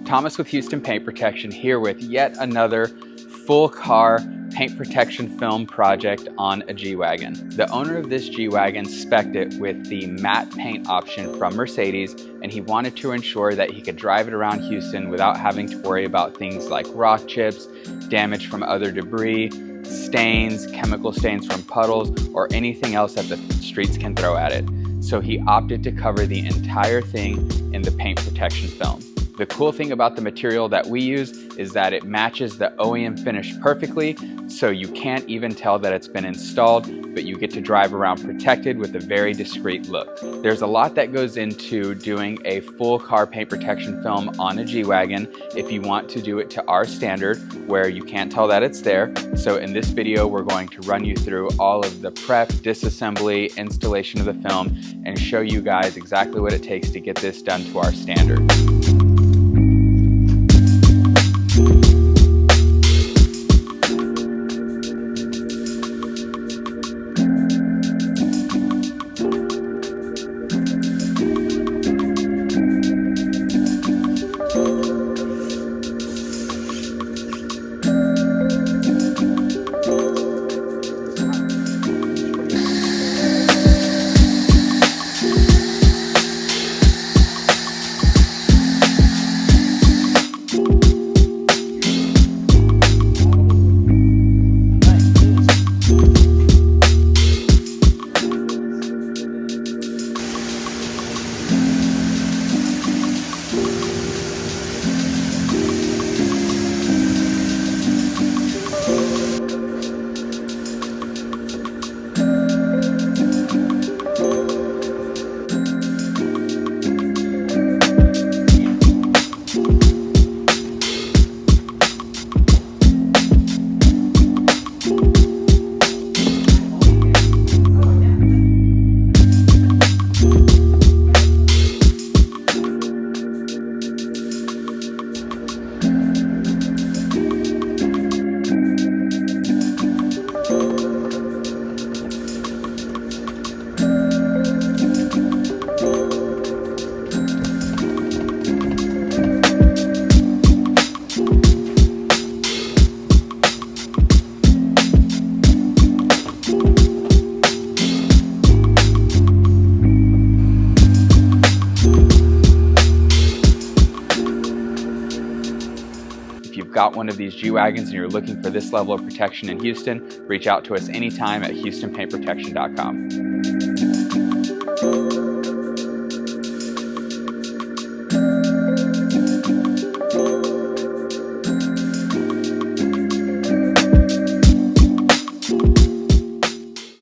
Thomas with Houston Paint Protection here with yet another full car paint protection film project on a G-Wagon. The owner of this G-Wagon spec'd it with the matte paint option from Mercedes, and he wanted to ensure that he could drive it around Houston without having to worry about things like rock chips, damage from other debris, stains, chemical stains from puddles, or anything else that the streets can throw at it. So he opted to cover the entire thing in the paint protection film. The cool thing about the material that we use is that it matches the OEM finish perfectly, so you can't even tell that it's been installed, but you get to drive around protected with a very discreet look. There's a lot that goes into doing a full car paint protection film on a G-Wagon if you want to do it to our standard where you can't tell that it's there. So in this video, we're going to run you through all of the prep, disassembly, installation of the film, and show you guys exactly what it takes to get this done to our standard. If you've got one of these G-Wagons and you're looking for this level of protection in Houston, reach out to us anytime at HoustonPaintProtection.com.